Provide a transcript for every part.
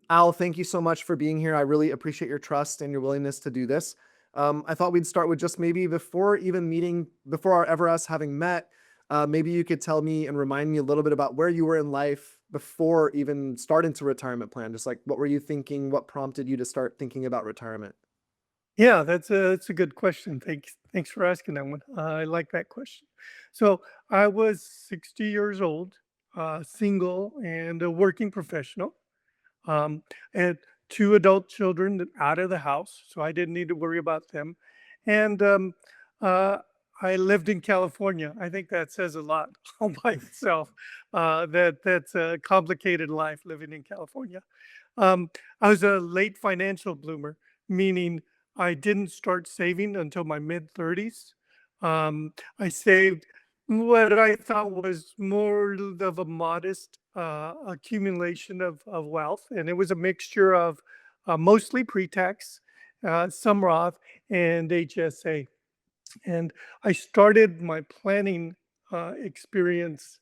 Al, thank you so much for being here. I really appreciate your trust and your willingness to do this. I thought we'd start with just maybe before our ever us having met, maybe you could tell me and remind me a little bit about where you were in life before even starting to retirement plan. Just like what were you thinking? What prompted you to start thinking about retirement? Yeah, that's a good question. Thanks for asking that one. I like that question. So I was 60 years old, single, and a working professional. And two adult children out of the house, so I didn't need to worry about them. And uh, I lived in California. I think that says a lot all by itself. That's a complicated life living in California. I was a late financial bloomer, meaning I didn't start saving until my mid 30s. I saved what I thought was more of a modest accumulation of wealth, and it was a mixture of mostly pre-tax, some Roth, and HSA. And I started my planning experience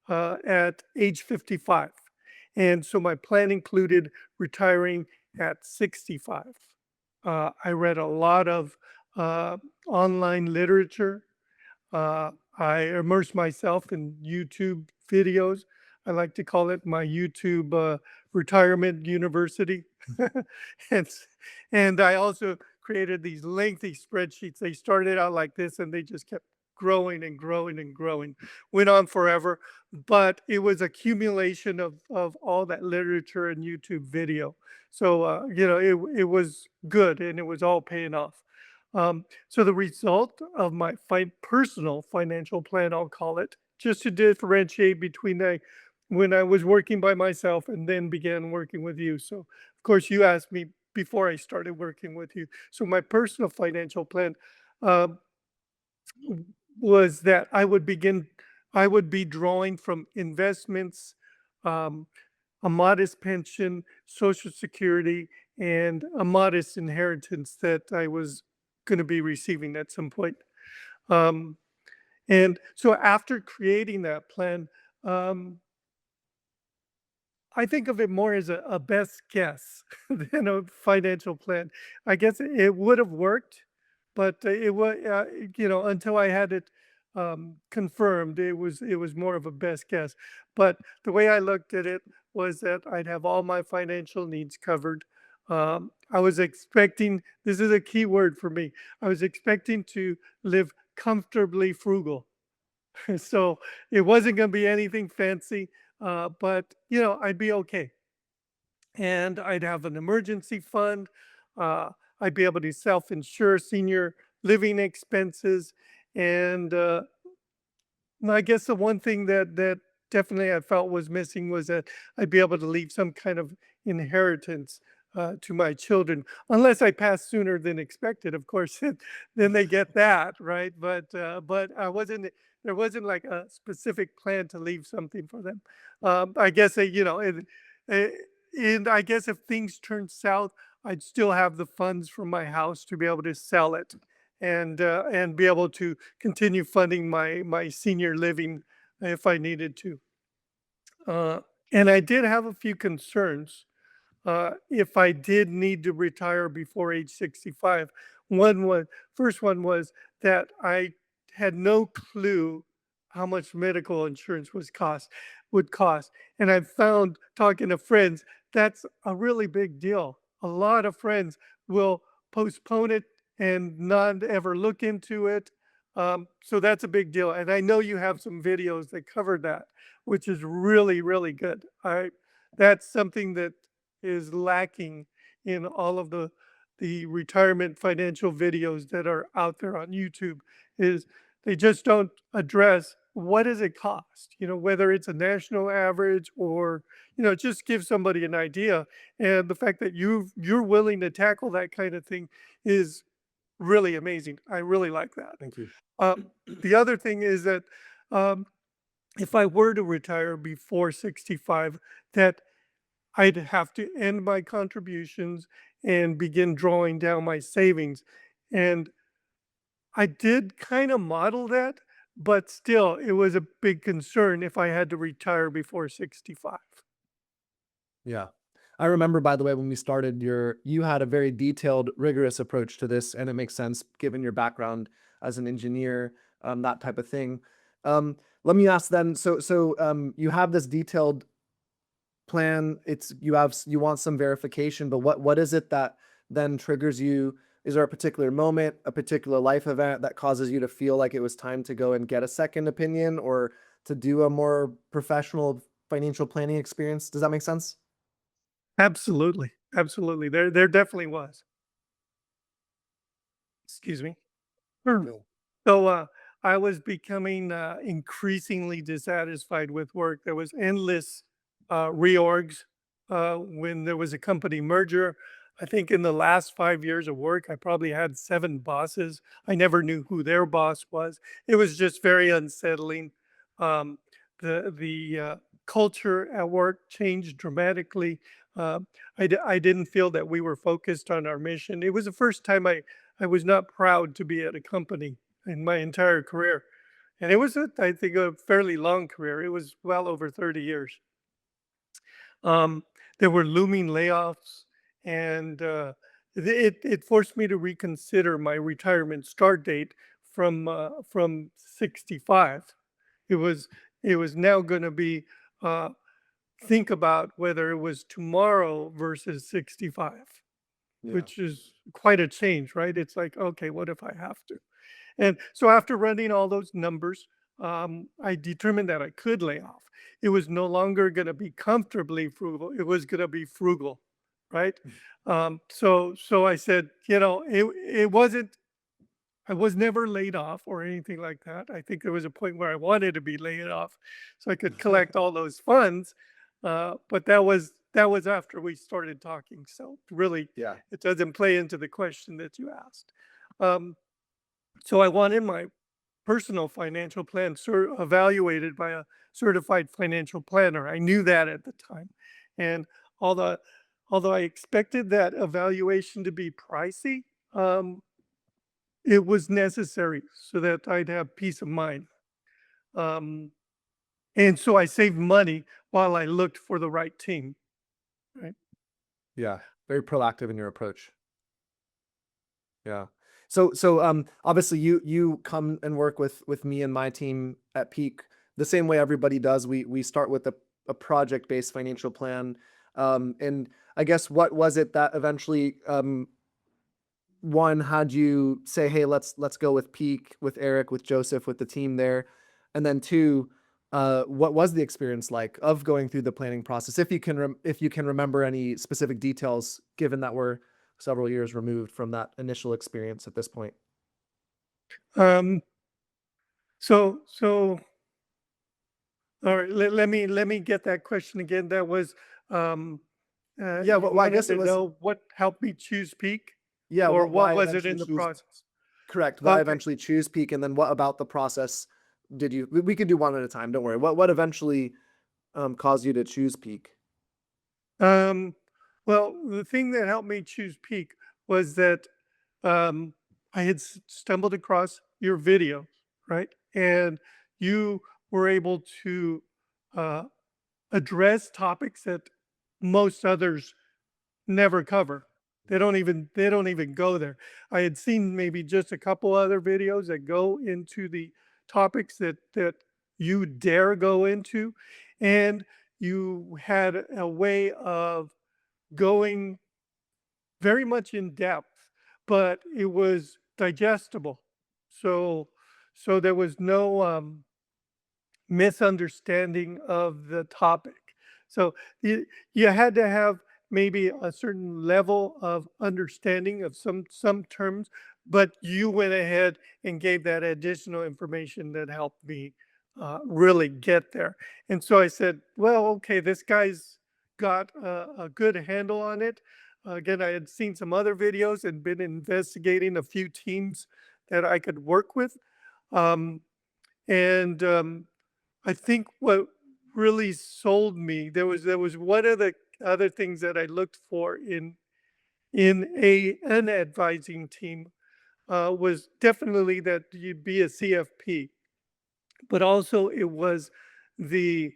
at age 55. And so my plan included retiring at 65. I read a lot of online literature. I immerse myself in YouTube videos. I like to call it my YouTube retirement university. and, and I also created these lengthy spreadsheets. They started out like this and they just kept growing and growing and growing. Went on forever, but it was accumulation of all that literature and YouTube video. So, it was good and it was all paying off. So the result of my personal financial plan, I'll call it, just to differentiate between when I was working by myself and then began working with you. So of course you asked me before I started working with you. So my personal financial plan uh, was that I would be drawing from investments, um, a modest pension, Social Security, and a modest inheritance that I was going to be receiving at some point. Um, and so after creating that plan, um, I think of it more as a best guess than a financial plan. I guess it would have worked, but it was, until I had it confirmed, it was more of a best guess. But the way I looked at it was that I'd have all my financial needs covered. I was expecting, this is a key word for me, I was expecting to live comfortably frugal. So it wasn't going to be anything fancy, but I'd be okay, and I'd have an emergency fund. Uh, I'd be able to self-insure senior living expenses, and I guess the one thing that definitely I felt was missing was that I'd be able to leave some kind of inheritance to my children, unless I pass sooner than expected. Of course, then they get that, right? But I wasn't. There wasn't like a specific plan to leave something for them. I guess eh, and I guess if things turn south, I'd still have the funds from my house to be able to sell it and be able to continue funding my senior living if I needed to. Uh, and I did have a few concerns if I did need to retire before age 65. One was First one was that I had no clue how much medical insurance would cost. And I found talking to friends, that's a really big deal. A lot of friends will postpone it and not ever look into it. So that's a big deal. And I know you have some videos that cover that, which is really, really good. That's something that is lacking in all of the retirement financial videos that are out there on YouTube, is they just don't address what does it cost, whether it's a national average or just give somebody an idea. And the fact that you're willing to tackle that kind of thing is really amazing. I really like that. Thank you. The other thing is that um, if I were to retire before 65, that I'd have to end my contributions and begin drawing down my savings. And I did kind of model that, but still, it was a big concern if I had to retire before 65. Yeah. I remember, by the way, when we started, you had a very detailed, rigorous approach to this, and it makes sense given your background as an engineer, that type of thing. Let me ask then. You have this detailed plan. You want some verification, but what is it that then triggers you? Is there a particular moment, a particular life event that causes you to feel like it was time to go and get a second opinion or to do a more professional financial planning experience? Does that make sense? Absolutely, absolutely. There definitely was. Excuse me. Sure. No. So, I was becoming, increasingly dissatisfied with work. There was endless, reorgs, when there was a company merger. I think in the last 5 years of work, I probably had 7 bosses. I never knew who their boss was. It was just very unsettling. Um, the culture at work changed dramatically. Uh, I didn't feel that we were focused on our mission. It was the first time I was not proud to be at a company in my entire career. And it was, I think, a fairly long career. It was well over 30 years. Um, there were looming layoffs, and it forced me to reconsider my retirement start date from 65. It was it was now going to be uh, think about whether it was tomorrow versus 65, Yeah. which is quite a change, right? It's like, okay, what if I have to? And so after running all those numbers, I determined that I could lay off. It was no longer going to be comfortably frugal. It was going to be frugal, right? So I said, it wasn't. I was never laid off or anything like that. I think there was a point where I wanted to be laid off, so I could collect all those funds. But that was after we started talking. So really, Yeah. it doesn't play into the question that you asked. Um, so I wanted my personal financial plan evaluated by a certified financial planner. I knew that at the time. And although although I expected that evaluation to be pricey, um, it was necessary so that I'd have peace of mind. Um, and so I saved money while I looked for the right team. Right. Yeah. Very proactive in your approach. Yeah. Obviously you come and work with me and my team at Peak the same way everybody does. We start with a project-based financial plan. And I guess what was it that eventually one had you say, "Hey, let's go with Peak, with Eric, with Joseph, with the team there." And then two, what was the experience like of going through the planning process? If you can remember any specific details, given that we're several years removed from that initial experience at this point. Um, so all right, let me get that question again. That was Yeah, you I wanted guess it to was. know what helped me choose Peak, Yeah, or why what I was it eventually in the choose. process? Correct. Why I Okay. eventually choose Peak, and then what about the process did you? We could do one at a time. Don't worry. What eventually caused you to choose Peak? Um, well, the thing that helped me choose Peak was that um, I had stumbled across your video, right? And you were able to uh, address topics that most others never cover. They don't even go there. I had seen maybe just a couple other videos that go into the topics that you dare go into, and you had a way of going very much in depth, but it was digestible. So so there was no misunderstanding of the topic. So you had to have maybe a certain level of understanding of some terms, but you went ahead and gave that additional information that helped me really get there. And so I said, well, okay, this guy's got a good handle on it. Again, I had seen some other videos and been investigating a few teams that I could work with. Um, and I think what really sold me, there was one of the other things that I looked for in an advising team, was definitely that you be a CFP, but also it was the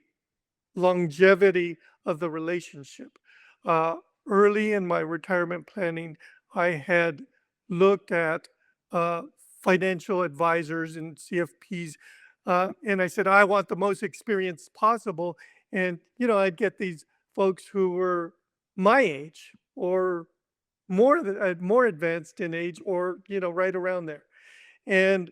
longevity of the relationship. Uh, Early in my retirement planning, I had looked at uh, financial advisors and CFPs, and I said, I want the most experience possible. And, I'd get these folks who were my age or more advanced in age or, right around there. And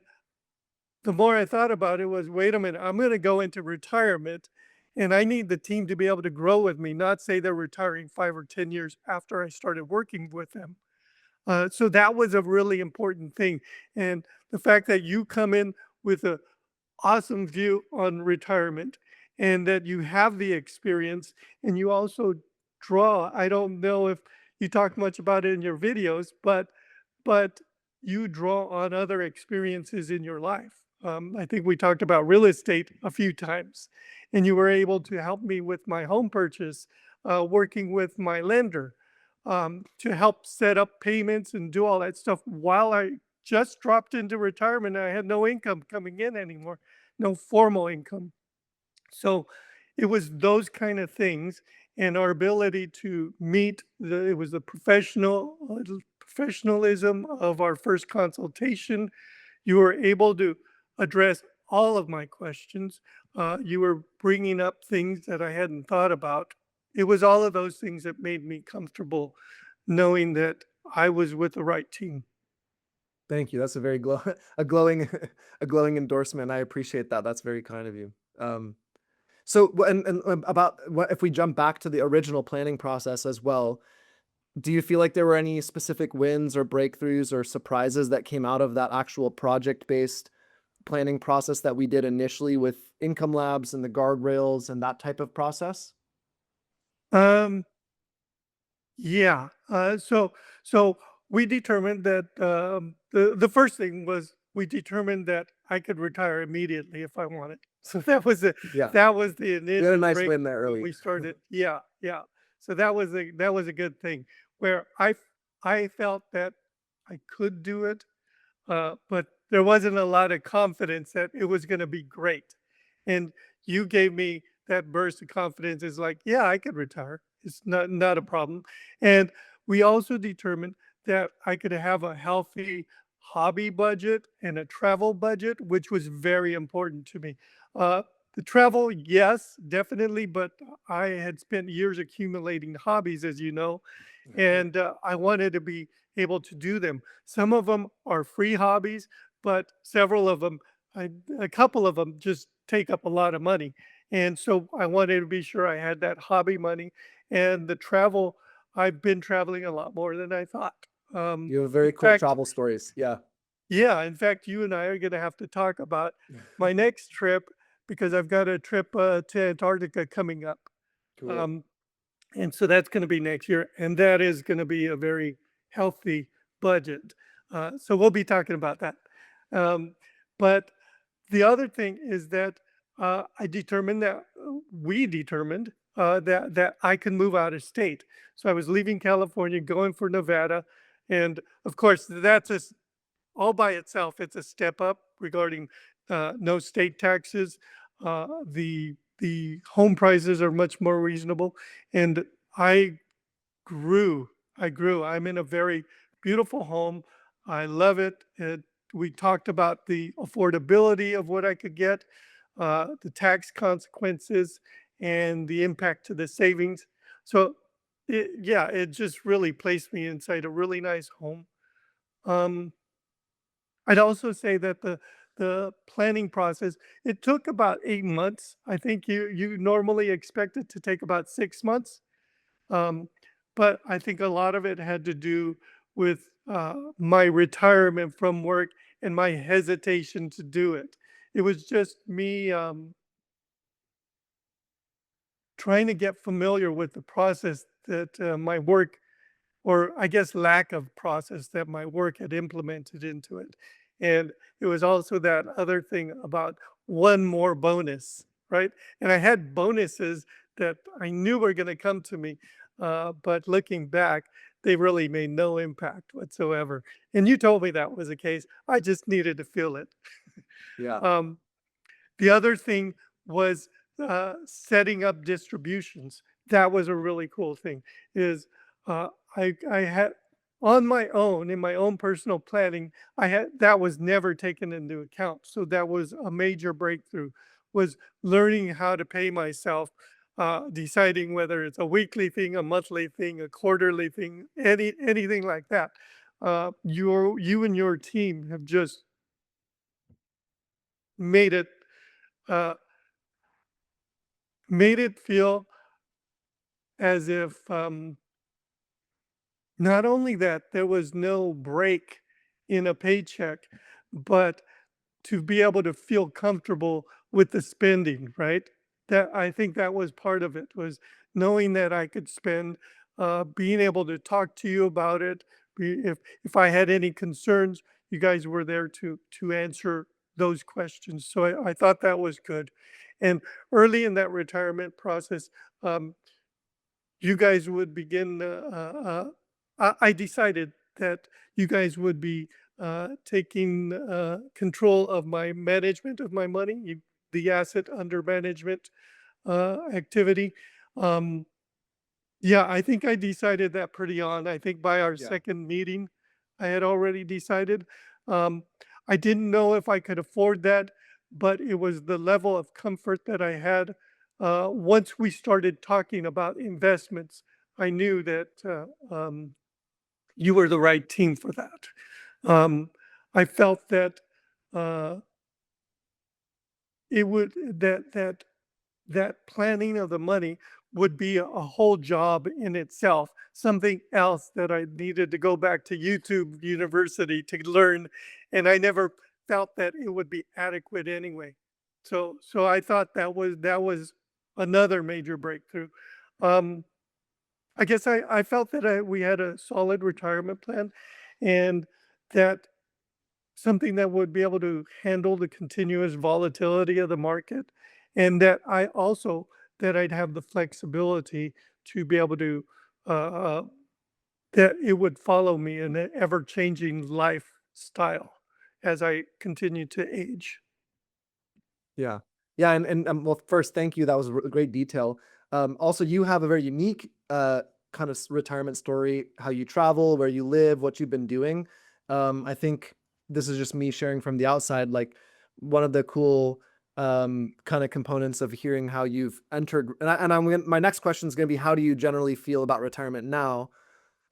the more I thought about it was, wait a minute, I'm going to go into retirement and I need the team to be able to grow with me, not say they're retiring 5 or 10 years after I started working with them. So that was a really important thing. And the fact that you come in with a awesome view on retirement and that you have the experience and you also draw. I don't know if you talk much about it in your videos, but you draw on other experiences in your life. I think we talked about real estate a few times, and you were able to help me with my home purchase, working with my lender to help set up payments and do all that stuff while I just dropped into retirement. I had no income coming in anymore, no formal income. So it was those kind of things and our ability to meet it was the professionalism of our first consultation. You were able to address all of my questions. You were bringing up things that I hadn't thought about. It was all of those things that made me comfortable knowing that I was with the right team. Thank you. That's a very a glowing a glowing endorsement. I appreciate that. That's very kind of you. And about what if we jump back to the original planning process as well, do you feel like there were any specific wins or breakthroughs or surprises that came out of that actual project-based planning process that we did initially with income labs and the guardrails and that type of process? Um, Yeah. So we determined that the first thing was we determined that I could retire immediately if I wanted. So Yeah, that was the we had a initial nice break win there when early. we started. Yeah, yeah. So that was a good thing where I felt that I could do it, but there wasn't a lot of confidence that it was going to be great. And you gave me that burst of confidence. Is like, yeah, I could retire. It's not a problem. And we also determined that I could have a healthy hobby budget and a travel budget, which was very important to me. Uh, the travel, yes, definitely, but I had spent years accumulating hobbies, as you know, and I wanted to be able to do them. Some of them are free hobbies, but several of them, a couple of them, just take up a lot of money. And so I wanted to be sure I had that hobby money and the travel. I've been traveling a lot more than I thought. You have In very cool fact, travel stories. Yeah. yeah, in fact, you and I are going to have to talk about my next trip because I've got a trip to Antarctica coming up. Cool. Um, and so that's going to be next year. And that is going to be a very healthy budget. So we'll be talking about that. Um, but the other thing is that I determined that we determined that I can move out of state. So I was leaving California, going for Nevada. And of course, that's all by itself. It's a step up regarding no state taxes. The home prices are much more reasonable, and I grew. I grew. I'm in a very beautiful home. I love it. We talked about the affordability of what I could get, the tax consequences, and the impact to the savings. So, yeah, it just really placed me inside a really nice home. Um, I'd also say that the planning process, it took about 8 months. I think you normally expect it to take about 6 months. Um, but I think a lot of it had to do with my retirement from work and my hesitation to do it. It was just me trying to get familiar with the process that my work, or I guess lack of process that my work had implemented into it. And it was also that other thing about one more bonus, right? And I had bonuses that I knew were going to come to me, but looking back, they really made no impact whatsoever. And you told me that was the case. I just needed to feel it. Yeah. Um, the other thing was setting up distributions. that was a really cool thing is uh, I had on my own in my own personal planning I had that was never taken into account. So that was a major breakthrough was learning how to pay myself, deciding whether it's a weekly thing, a monthly thing, a quarterly thing, anything like that. You and your team have just made it uh, made it feel as if not only that there was no break in a paycheck, but to be able to feel comfortable with the spending, right? That I think that was part of it was knowing that I could spend, being able to talk to you about it. If I had any concerns, you guys were there to answer those questions. So I thought that was good. And early in that retirement process, um, you guys would begin. I decided that you guys would be taking control of my management of my money, the asset under management activity. Um, yeah, I think I decided that pretty on. I think by our Yeah. second meeting, I had already decided. Um, I didn't know if I could afford that, but it was the level of comfort that I had. Once we started talking about investments, I knew that you were the right team for that. I felt that uh, it would that planning of the money would be a whole job in itself, something else that I needed to go back to YouTube University to learn, and I never felt that it would be adequate anyway. So I thought that was another major breakthrough. Um, I guess I felt that we had a solid retirement plan, and that something that would be able to handle the continuous volatility of the market, and that I also that I'd have the flexibility to be able to uh, uh, that it would follow me in an ever-changing lifestyle as I continue to age. Yeah. Yeah, and well, first, thank you. That was great detail. Also, you have a very unique kind of retirement story, how you travel, where you live, what you've been doing. I think this is just me sharing from the outside. Like one of the cool kind of components of hearing how you've entered. My next question is going to be, how do you generally feel about retirement now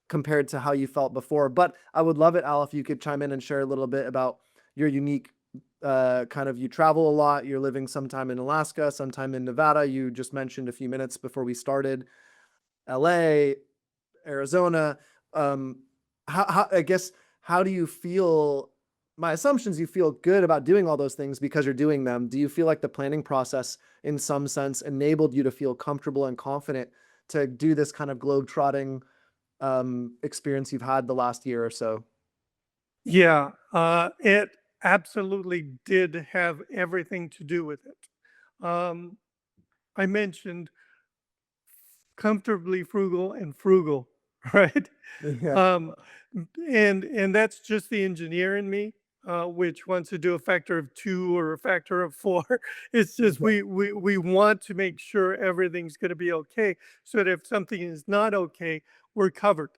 compared to how you felt before? But I would love it, Al, if you could chime in and share a little bit about your unique kind of, you travel a lot, you're living sometime in Alaska, sometime in Nevada. You just mentioned a few minutes before we started LA, Arizona. Um, I guess, how do you feel? My assumptions, you feel good about doing all those things because you're doing them. Do you feel like the planning process, in some sense, enabled you to feel comfortable and confident to do this kind of globe-trotting experience you've had the last year or so? Yeah, it absolutely did have everything to do with it. I mentioned comfortably frugal and frugal, right? Yeah. Um, and that's just the engineer in me, which wants to do a factor of 2 or a factor of 4. It's just Yeah. we want to make sure everything's gonna be okay, so that if something is not okay, we're covered.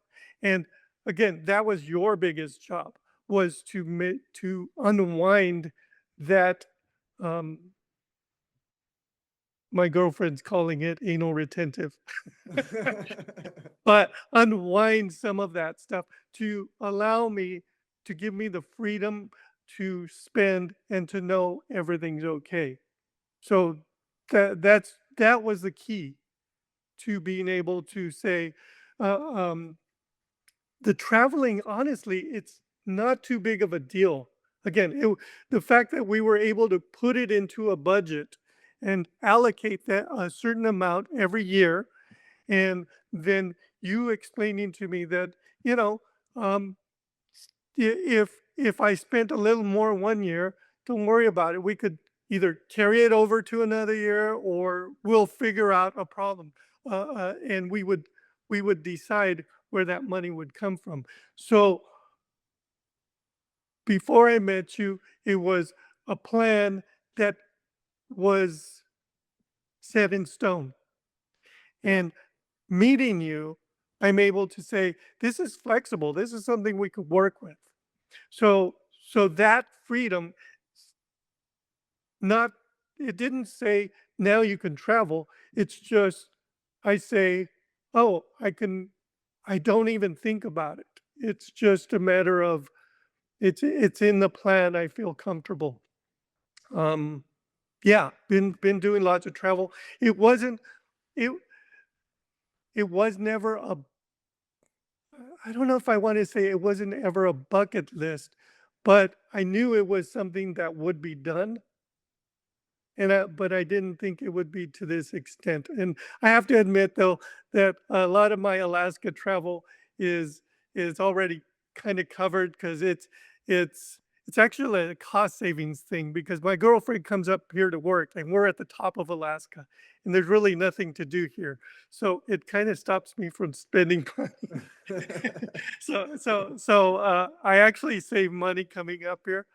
And again, that was your biggest job, was to unwind that, um, my girlfriend's calling it anal retentive. But unwind some of that stuff to allow me to give me the freedom to spend and to know everything's okay. So that was the key to being able to say, uh, um, the traveling, honestly, it's not too big of a deal. Again, the fact that we were able to put it into a budget and allocate that a certain amount every year, and then you explaining to me that, you know, um, if I spent a little more one year, don't worry about it. We could either carry it over to another year, or we'll figure out a problem, and we would decide where that money would come from. So before I met you, it was a plan that was set in stone. Yeah. And meeting you, I'm able to say, this is flexible. This is something we could work with. So, so that freedom, not, it didn't say now you can travel. It's just, I say, oh, I don't even think about it. It's just a matter of, it's in the plan. I feel comfortable. Um, yeah, been doing lots of travel. It wasn't, it, it was never a, I don't know if I want to say it wasn't ever a bucket list, but I knew it was something that would be done. And but I didn't think it would be to this extent. And I have to admit, though, that a lot of my Alaska travel is is already kind of covered because it's it's actually a cost savings thing because my girlfriend comes up here to work and we're at the top of Alaska and there's really nothing to do here. So it kind of stops me from spending money. So I actually save money coming up here.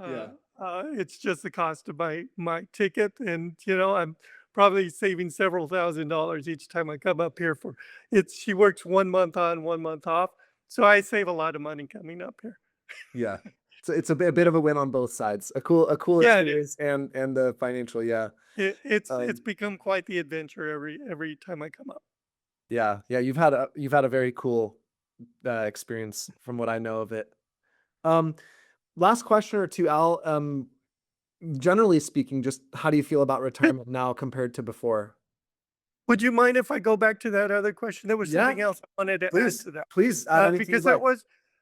Uh, Yeah. it's just the cost of my ticket, and I'm probably saving several $1,000s each time I come up here for it's. She works 1 month on, 1 month off, so I save a lot of money coming up here. Yeah. So it's a bit of a win on both sides. A cool Yeah, it is. experience and the financial, yeah. It's Um, become quite the adventure every time I come up. yeah, yeah, you've had a very cool experience from what I know of it. Um, Last question or two, Al. Generally speaking, just how do you feel about retirement now compared to before? Would you mind if I go back to that other question? There was Yeah, something else I wanted to add please, to that. please add anything Because you'd like.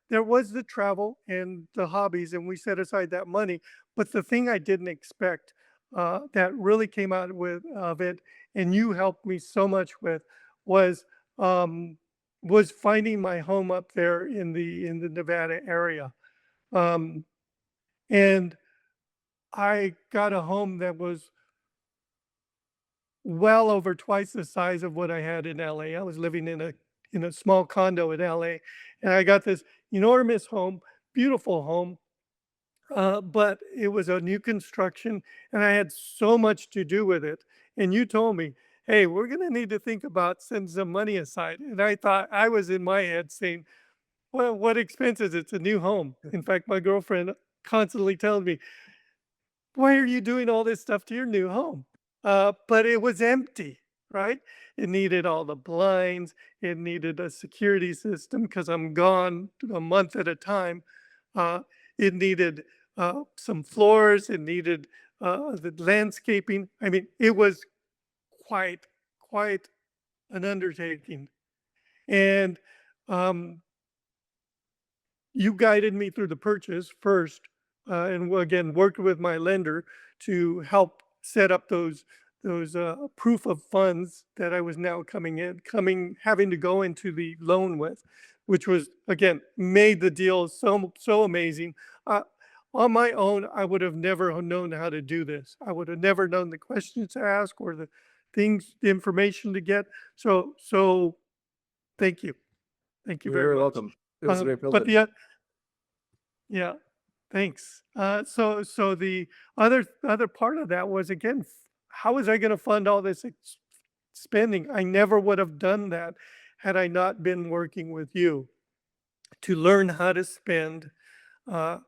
there was the travel and the hobbies, and we set aside that money. But the thing I didn't expect that really came out with of it, and you helped me so much with, was um, was finding my home up there in the Nevada area. Um, and I got a home that was well over twice the size of what I had in LA. I was living in a small condo in LA, and I got this enormous home, beautiful home, but it was a new construction, and I had so much to do with it. And you told me, "Hey, we're gonna need to think about setting some money aside." And I thought I was in my head saying, "Well, what expenses? It's a new home." In fact, my girlfriend constantly tells me, why are you doing all this stuff to your new home? But it was empty, right? It needed all the blinds. It needed a security system because I'm gone a month at a time. Uh, it needed some floors. It needed the landscaping. I mean, it was quite, quite an undertaking. And um, you guided me through the purchase first, and again worked with my lender to help set up those proof of funds that I was now coming having to go into the loan with, which was again made the deal so amazing. Uh, on my own, I would have never known how to do this. I would have never known the questions to ask or the information to get. So thank you You're very very much. welcome. It was a great But privilege. yeah, thanks. So the other part of that was again, how was I going to fund all this spending? I never would have done that had I not been working with you to learn how to spend, uh,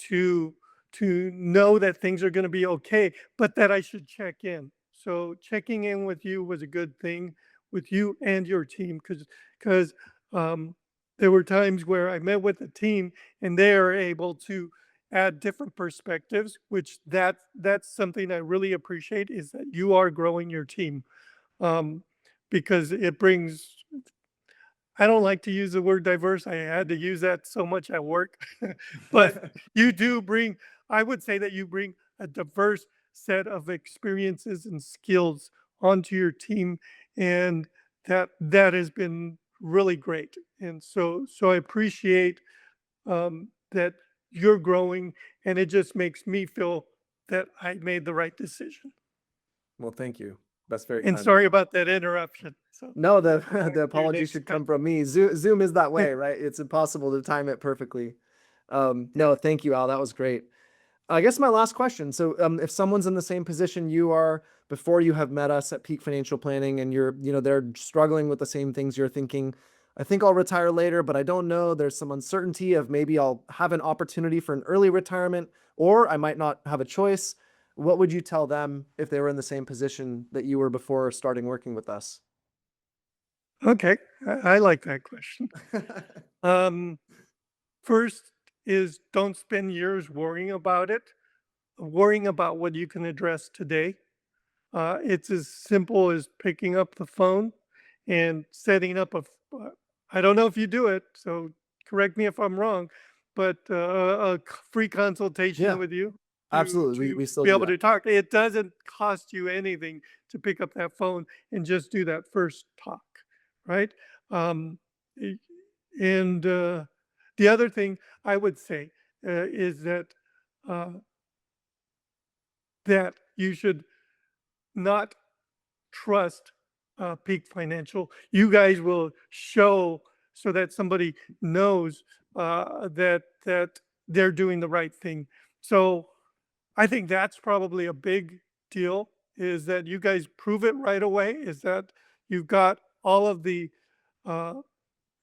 to know that things are going to be okay, but that I should check in. So checking in with you was a good thing with you and your team because um, there were times where I met with the team and they are able to add different perspectives, which that's something I really appreciate is that you are growing your team um, because it brings I don't like to use the word diverse. I had to use that so much at work. But you do bring, I would say that you bring a diverse set of experiences and skills onto your team. And that has been really great. And so I appreciate that you're growing and it just makes me feel that I made the right decision. Well, thank you. That's very And kind. sorry about that interruption. So No, on the to your apology next should come question. from me. Zoom is that way, right? It's impossible to time it perfectly. Yeah. No, thank you, Al. That was great. I guess my last question. So, if someone's in the same position you are before you have met us at Peak Financial Planning, and they're struggling with the same things you're thinking, I think I'll retire later, but I don't know. There's some uncertainty of maybe I'll have an opportunity for an early retirement, or I might not have a choice. What would you tell them if they were in the same position that you were before starting working with us? Okay, I like that question. Um, First is don't spend years worrying about it, worrying about what you can address today. It's as simple as picking up the phone and setting up I don't know if you do it, so correct me if I'm wrong, but free consultation Yeah, with you absolutely. We to we still be do able that. to talk. It doesn't cost you anything to pick up that phone and just do that first talk, right? Um, y- and the other thing I would say is uh, that you should not trust Peak Financial. You guys will show so that somebody knows that they're doing the right thing. So I think that's probably a big deal. Is that you guys prove it right away? Is that you've got all of the uh,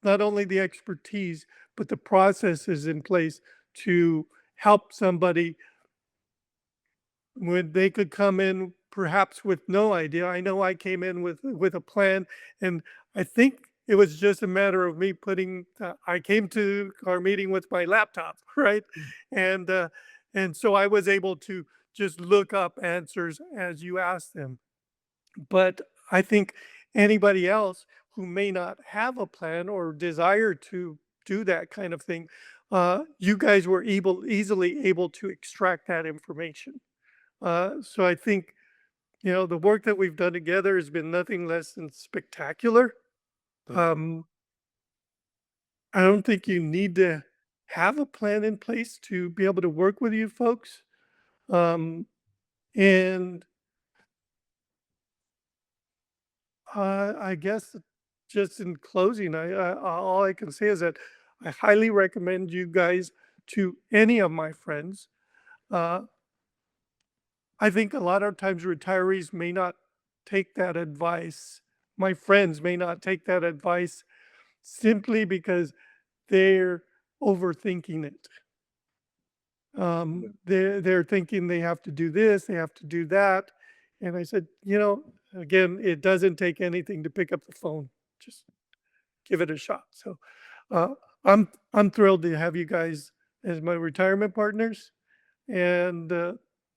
not only the expertise but the processes in place to help somebody when they could come in perhaps with no idea. I know I came in with a plan, and I think it was just a matter of me putting. I came to our meeting with my laptop, right, and uh, and so I was able to just look up answers as you asked them. But I think anybody else who may not have a plan or desire to do that kind of thing, you guys were easily able to extract that information. So I think, the work that we've done together has been nothing less than spectacular. Thank you. Um, I don't think you need to have a plan in place to be able to work with you folks. Um, and I guess just in closing, all I can say is that I highly recommend you guys to any of my friends. Uh, I think a lot of times retirees may not take that advice. My friends may not take that advice simply because they're overthinking it. Yeah. They're thinking they have to do this, they have to do that. And I said, again, it doesn't take anything to pick up the phone. Just give it a shot. So uh, I'm thrilled to have you guys as my retirement partners. And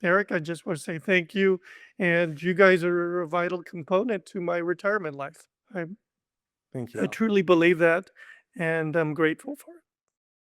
Eric, I just want to say thank you. And you guys are a vital component to my retirement life. Thank I you. truly believe that, and I'm grateful for it.